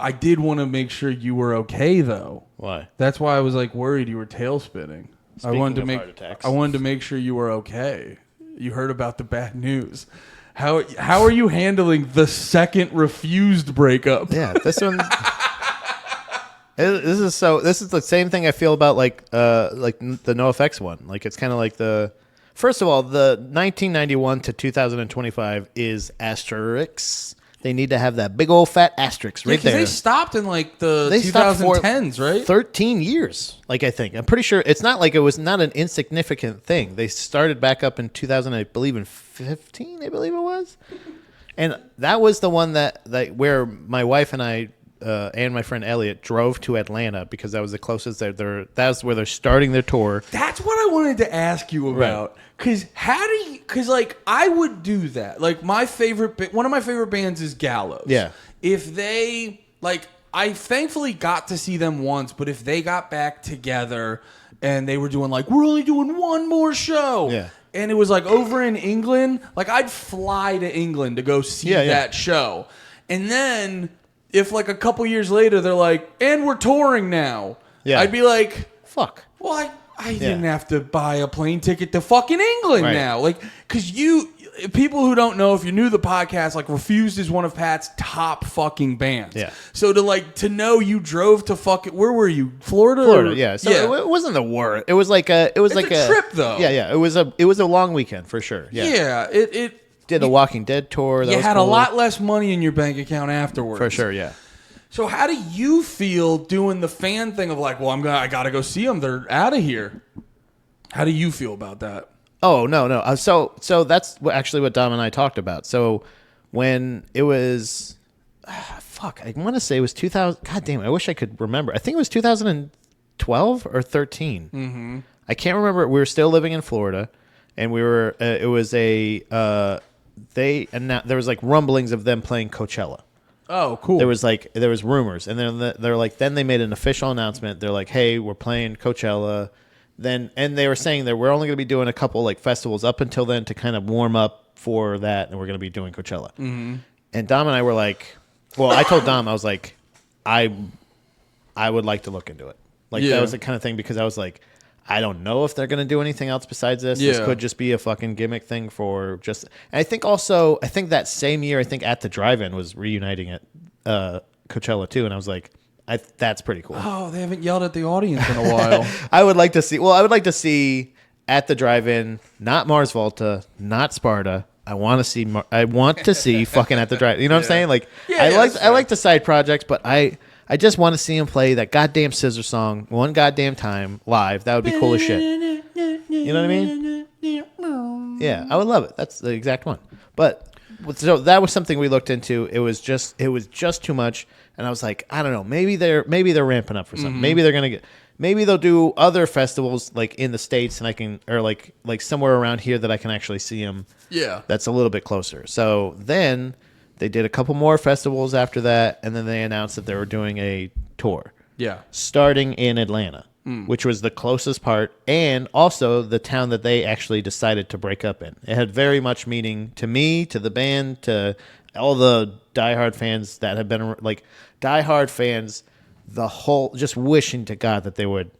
I did want to make sure you were okay, though. Why? That's why I was like worried you were tail spinning. I wanted to make sure you were okay. You heard about the bad news. How are you handling the second refused breakup? Yeah, this one. This is the same thing I feel about like the NoFX one. Like it's kind of like first of all, the 1991 to 2025 is asterisks. They need to have that big old fat asterisk right there. They stopped in like the 2010s, right? 13 years, like I think. I'm pretty sure it's not like it was not an insignificant thing. They started back up in 2000, I believe in 15, I believe it was. And that was the one that where my wife and I and my friend Elliot drove to Atlanta because that was the closest that's where they're starting their tour. That's what I wanted to ask you about. Right. Cause like I would do that. Like one of my favorite bands is Gallows. Yeah. If they I thankfully got to see them once, but if they got back together and they were doing like, we're only doing one more show. Yeah. And it was like over in England, like I'd fly to England to go see that show. And then if like a couple years later they're like, and we're touring now. Yeah. I'd be like, fuck. Well, I didn't have to buy a plane ticket to fucking England now. Like, because people who don't know, if you're new to the podcast, like Refused is one of Pat's top fucking bands. Yeah. So to know you drove to where were you? Florida? Florida, yeah. So it wasn't the worst. It was like a trip though. Yeah. It was a long weekend for sure. Yeah. Yeah. It did a Walking Dead tour. You had a lot less money in your bank account afterwards. For sure, yeah. So how do you feel doing the fan thing of like, well, I gotta go see them. They're out of here. How do you feel about that? Oh no. So that's actually what Dom and I talked about. So when it was, I want to say it was 2000. God damn it! I wish I could remember. I think it was 2012 or 13. Mm-hmm. I can't remember. We were still living in Florida, and we were. It was there was like rumblings of them playing Coachella. Oh, cool. There was rumors, and then they made an official announcement. They're like, "Hey, we're playing Coachella." And they were saying that we're only going to be doing a couple like festivals up until then to kind of warm up for that, and we're going to be doing Coachella. Mm-hmm. And Dom and I were like, well, I told Dom, I was like, I would like to look into it. Like that was the kind of thing because I was like, I don't know if they're going to do anything else besides this. Yeah. This could just be a fucking gimmick thing for just. And I think that same year, I think At the Drive-In was reuniting at Coachella too, and I was like, that's pretty cool. Oh, they haven't yelled at the audience in a while. I would like to see At the Drive-In, not Mars Volta, not Sparta. I want to see fucking At the Drive-In. You know what I'm saying? Like I like the side projects, but I just want to see him play that goddamn Scissor song one goddamn time live. That would be cool as shit. You know what I mean? Yeah, I would love it. That's the exact one. But so that was something we looked into. It was just too much. And I was like, I don't know, maybe they're ramping up for something. Mm-hmm. Maybe they'll do other festivals like in the States, and or like somewhere around here that I can actually see them. Yeah, that's a little bit closer. So then they did a couple more festivals after that, and then they announced that they were doing a tour. Yeah, starting in Atlanta, which was the closest part, and also the town that they actually decided to break up in. It had very much meaning to me, to the band, to all the diehard fans that have been like diehard fans, the whole just wishing to God that they would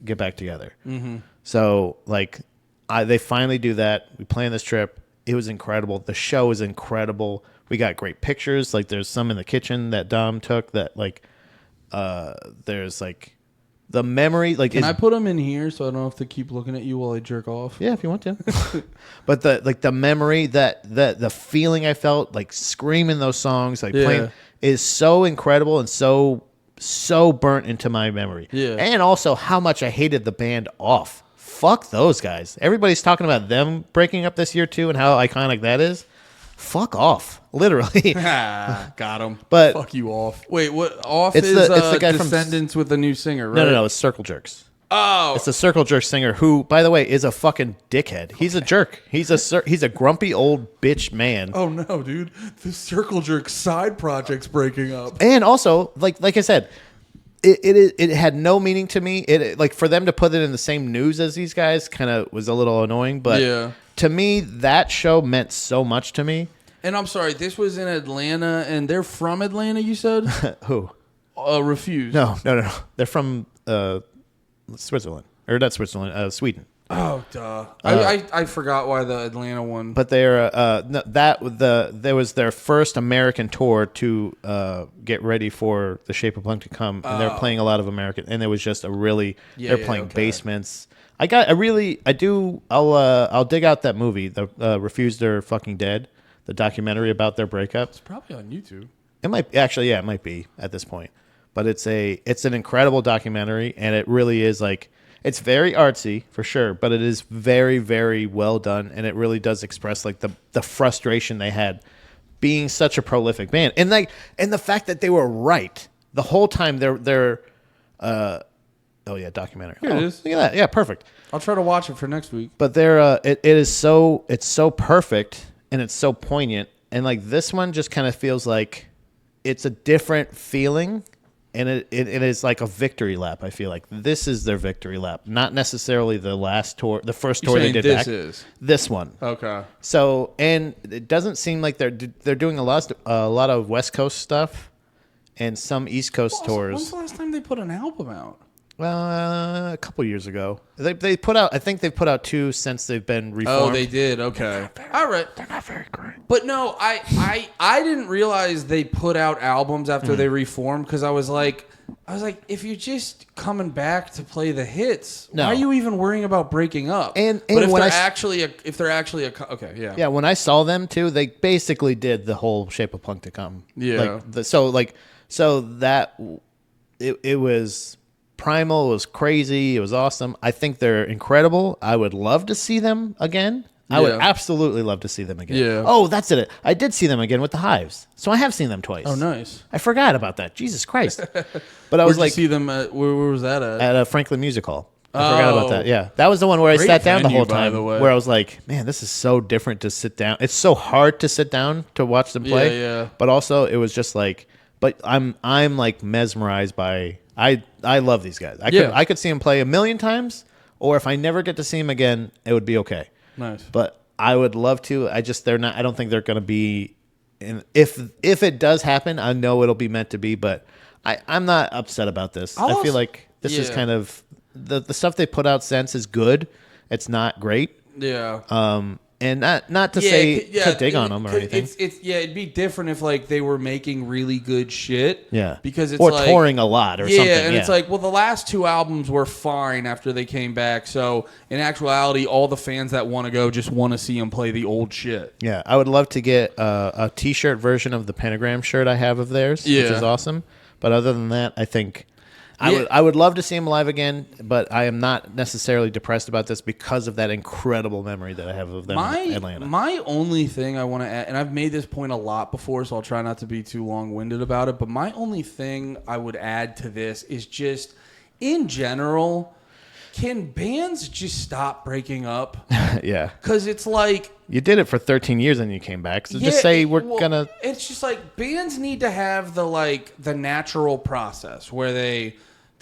get back together. Mm-hmm. So like they finally do that. We plan this trip. It was incredible. The show was incredible. We got great pictures. Like there's some in the kitchen that Dom took that like there's like the memory. Like can I put them in here so I don't have to keep looking at you while I jerk off? Yeah, if you want to. But the memory that the feeling I felt like screaming those songs like playing is so incredible and so burnt into my memory. Yeah. And also how much I hated the band off. Fuck those guys. Everybody's talking about them breaking up this year too and how iconic that is. Fuck off. Literally. Got him. But fuck you off. Wait, what? Off it's is the guy Descendants with a new singer, right? No. It's Circle Jerks. Oh. It's the Circle Jerk singer who, by the way, is a fucking dickhead. He's a jerk. He's a grumpy old bitch man. Oh no, dude. The Circle Jerk side project's breaking up. And also, like I said, it had no meaning to me. It like for them to put it in the same news as these guys kind of was a little annoying, but to me that show meant so much to me. And I'm sorry, this was in Atlanta, and they're from Atlanta, you said? Who? Refused. No. They're from Switzerland. Or not Switzerland, Sweden. Oh, duh. I forgot why the Atlanta one. But there was their first American tour to get ready for The Shape of Punk to come, and they're playing a lot of American, and it was just they're playing Basements. I'll dig out that movie, the Refused Are Fucking Dead, the documentary about their breakup. It's probably on YouTube. It might actually, it might be at this point, but it's an incredible documentary, and it really is like. It's very artsy for sure, but it is very, very well done, and it really does express like the frustration they had being such a prolific band, and the fact that they were right the whole time. Documentary. Here it is. Look at that. Yeah, perfect. I'll try to watch it for next week. But it's so perfect and it's so poignant, and like this one just kind of feels like it's a different feeling. And it is like a victory lap. I feel like this is their victory lap, not necessarily the last tour, the first tour they did. This one. Okay. So, and it doesn't seem like they're doing a lot of West Coast stuff, and some East Coast tours. When's the last time they put an album out? A couple years ago. They put out. I think they've put out 2 since they've been reformed. Oh, they did. Okay. All right. They're not very great. But no, I didn't realize they put out albums after they reformed, because I was like, if you're just coming back to play the hits, why are you even worrying about breaking up? And but if when they're actually okay, yeah. Yeah, when I saw them too, they basically did the whole Shape of Punk to come. Yeah. It was primal, it was crazy, it was awesome. I think they're incredible. I would love to see them again. I would absolutely love to see them again. Yeah. Oh, that's it. I did see them again with the Hives. So I have seen them twice. Oh, nice. I forgot about that. Jesus Christ. But I was like, see them at, where was that at? At Franklin Music Hall. I forgot about that. Yeah. That was the one where I sat down the whole time, where I was like, man, this is so different to sit down. It's so hard to sit down to watch them play. Yeah. But also it was just like, but I'm like mesmerized by, I love these guys. I could see them play 1,000,000 times, or if I never get to see them again, it would be okay. Nice. But I would love to. I don't think they're going to be. And if it does happen, I know it'll be meant to be. But I'm not upset about this. I feel like this is kind of the stuff they put out since is good. It's not great. Yeah. And not to say to dig on them or anything. It'd be different if like they were making really good shit. Yeah, because it's or like, touring a lot or something. Yeah, and it's like, well, the last 2 albums were fine after they came back. So in actuality, all the fans that want to go just want to see them play the old shit. Yeah, I would love to get a T-shirt version of the Pentagram shirt I have of theirs, which is awesome. But other than that, I think. I would love to see him live again, but I am not necessarily depressed about this because of that incredible memory that I have of them in Atlanta. My only thing I want to add, and I've made this point a lot before, so I'll try not to be too long-winded about it, but my only thing I would add to this is just, in general, can bands just stop breaking up? Yeah. Because it's like... You did it for 13 years and you came back, so just say we're going to... It's just like, bands need to have the natural process where they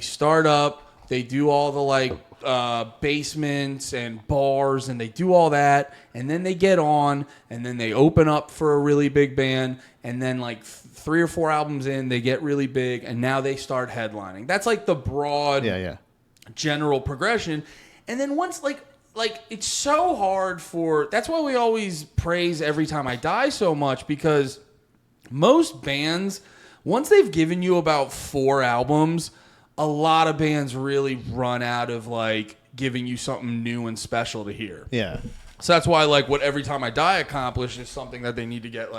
start up, they do all the basements and bars, and they do all that, and then they get on, and then they open up for a really big band, and then 3 or 4 albums in, they get really big, and now they start headlining. That's like the broad general progression. And then once it's so hard that's why we always praise Every Time I Die so much, because most bands, once they've given you about 4 albums, a lot of bands really run out of giving you something new and special to hear. Yeah. So that's why what Every Time I Die accomplished is something that they need to get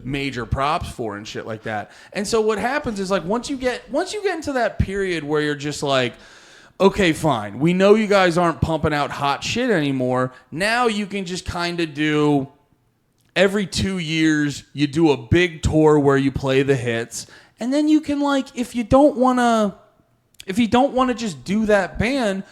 major props for and shit like that. And so what happens is once you get into that period where you're just okay, fine, we know you guys aren't pumping out hot shit anymore. Now you can just kind of do every 2 years you do a big tour where you play the hits, and then you can if you don't want to just do that band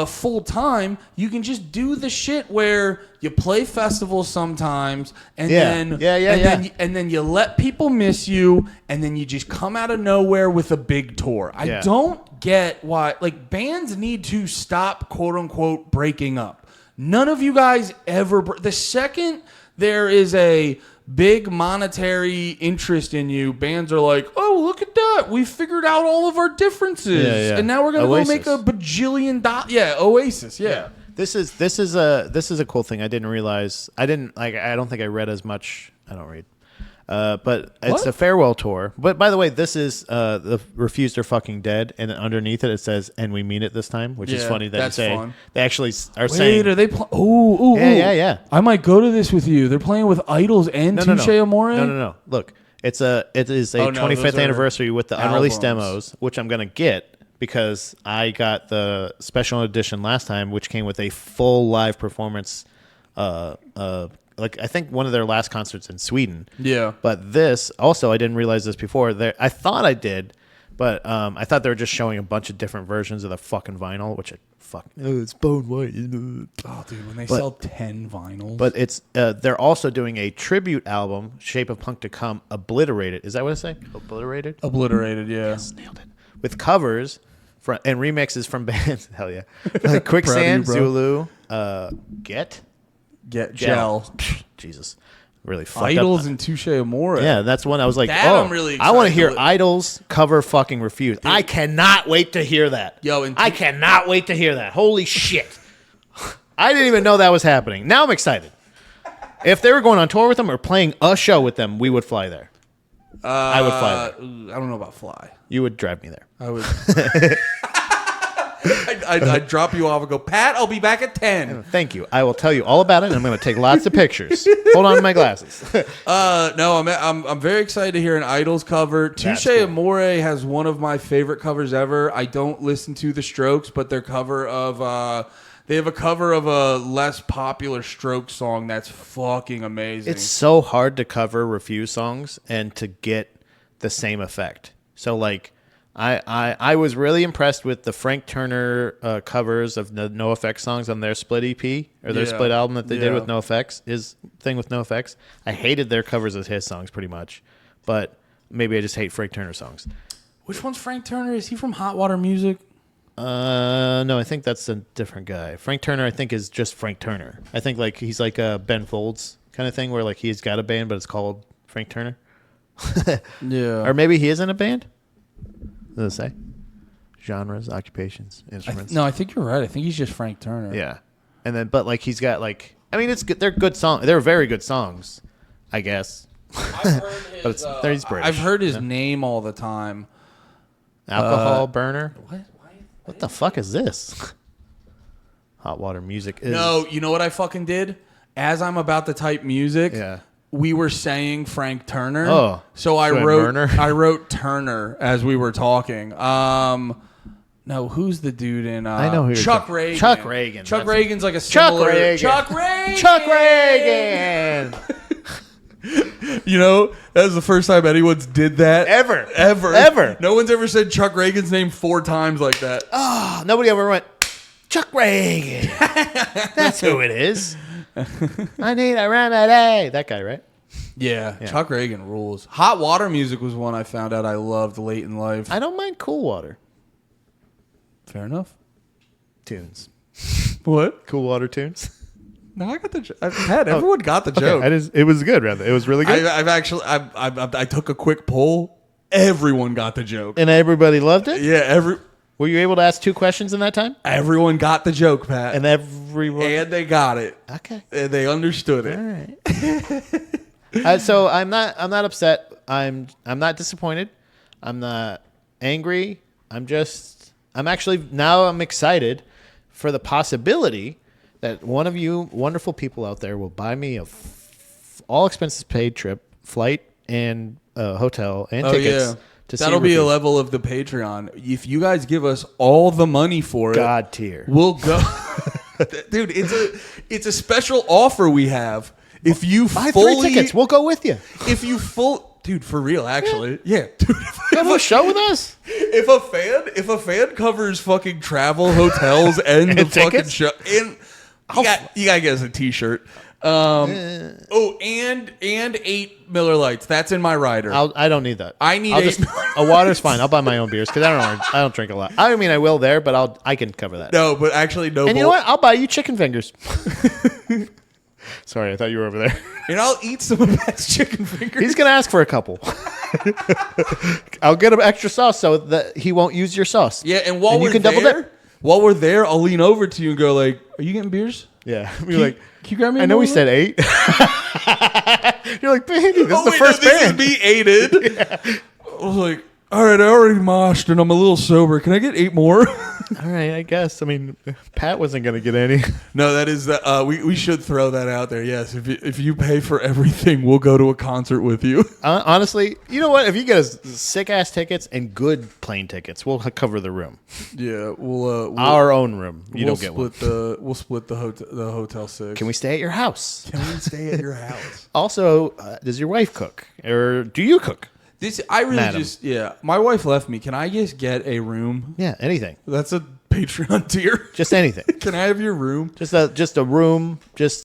full time, you can just do the shit where you play festivals sometimes, and then you let people miss you, and then you just come out of nowhere with a big tour. I don't get why bands need to stop quote unquote breaking up. None of you guys ever. The second there is a big monetary interest in you, bands are like, oh, look at that. We figured out all of our differences. Yeah. And now we're going to go make a bajillion dollars. Yeah, Oasis. Yeah. This is a cool thing. I didn't realize. I don't think I read as much. I don't read. But it's a farewell tour. But by the way, this is the Refused Are Fucking Dead, and then underneath it says "And we mean it this time," which is funny that that's fun. They actually are saying. Wait, are they? Ooh. Yeah. I might go to this with you. They're playing with Idols and Touche Amore. No. Look, it is a 25th anniversary with the unreleased demos, which I'm gonna get because I got the special edition last time, which came with a full live performance. Like I think one of their last concerts in Sweden. Yeah. But this also, I didn't realize this before. I thought I did, but I thought they were just showing a bunch of different versions of the fucking vinyl, which it's bone white. Oh, dude, when they sell 10 vinyls. But it's they're also doing a tribute album, Shape of Punk to Come, Obliterated. Is that what I say? Obliterated. Obliterated. Yeah. Yes, nailed it. With covers and remixes from bands. Hell yeah. Like Quicksand, Zulu, Get Gel. Jesus. Really fucked Idols up. and Touche Amore. Yeah, that's one I was like, I'm really I want to excited hear Idols cover fucking Refused. Dude. I cannot wait to hear that. I cannot wait to hear that. Holy shit. I didn't even know that was happening. Now I'm excited. If they were going on tour with them or playing a show with them, we would fly there. I would fly there. I don't know about fly. You would drive me there. I would. I'd drop you off and go, Pat, I'll be back at 10. Thank you. I will tell you all about it, and I'm going to take lots of pictures. Hold on to my glasses. No, I'm very excited to hear an Idols cover. Touche Amore has one of my favorite covers ever. I don't listen to the Strokes, but their cover of they have a cover of a less popular Strokes song that's fucking amazing. It's so hard to cover Refused songs and to get the same effect. So like I was really impressed with the Frank Turner covers of the NoFX songs on their split EP or their split album that they did with NoFX. His thing with NoFX. I hated their covers of his songs pretty much, but maybe I just hate Frank Turner songs. Which one's Frank Turner? Is he from Hot Water Music? No, I think that's a different guy. Frank Turner, I think, is just Frank Turner. I think like he's like a Ben Folds kind of thing where like he's got a band, but it's called Frank Turner. Yeah. Or maybe he is in a band. Does it say? Genres, occupations, instruments. No, I think you're right. I think he's just Frank Turner. Yeah. And then, but like he's got like, I mean, it's good. They're good songs. They're very good songs, I guess. I've heard his, but he's British. I've heard his name all the time. Alcohol Burner. What the fuck is this? Hot Water Music is... No, you know what I fucking did? As I'm about to type music, we were saying Frank Turner. Oh. So I wrote Turner as we were talking. No, who's the dude in I know who Chuck Reagan. Chuck Reagan. Chuck Reagan's like a similar... Chuck Reagan! You know, that was the first time anyone's did that. Ever. No one's ever said Chuck Reagan's name 4 times like that. Oh, nobody ever went, Chuck Reagan. That's who it is. I need a remedy. That guy, right? Yeah, Chuck Reagan rules. Hot Water Music was one I found out I loved late in life. I don't mind Cool Water. Fair enough. Tunes. What? Cool Water tunes. No, I got the joke. Everyone got the joke. It was good, rather. It was really good. I took a quick poll. Everyone got the joke. And everybody loved it? Yeah. Were you able to ask 2 questions in that time? Everyone got the joke, Pat. And they got it. Okay. And they understood it. All right. So I'm not upset. I'm not disappointed. I'm not angry. I'm excited for the possibility that one of you wonderful people out there will buy me a all expenses paid trip, flight and hotel and tickets. Yeah. That'll be a level of the Patreon. If you guys give us all the money for it, God tier, we'll go. Dude, it's a special offer we have. If you buy 3 tickets, we'll go with you. If you dude, for real, actually, yeah. Dude, come to a show with us. If a fan covers fucking travel, hotels, and the tickets? fucking show, and you gotta get us a T-shirt. And 8 Miller Lights. That's in my rider. I don't need that. I need 8 a water's fine. I'll buy my own beers because I don't drink a lot. I mean, I will there, but I can cover that. No, but actually no. And you know what? I'll buy you chicken fingers. Sorry, I thought you were over there. And I'll eat some of Pat's chicken fingers. He's going to ask for a couple. I'll get him extra sauce so that he won't use your sauce. Yeah, and while we're there, I'll lean over to you and go like, "Are you getting beers?" Yeah. Can you grab me? I know we said 8. You're like, baby, this is the first band. This is me aided. Yeah. I was like, all right, I already moshed and I'm a little sober. Can I get 8 more? All right, I guess. I mean, Pat wasn't going to get any. No, that is we should throw that out there. Yes, if you pay for everything, we'll go to a concert with you. Honestly, you know what? If you get us sick ass tickets and good plane tickets, we'll cover the room. Yeah, we'll our own room. You don't get one. We'll split the hotel 6. Can we stay at your house? Can we stay at your house? Also, does your wife cook, or do you cook? My wife left me. Can I just get a room? Yeah, anything. That's a Patreon tier. Just anything. Can I have your room? Just a room. Just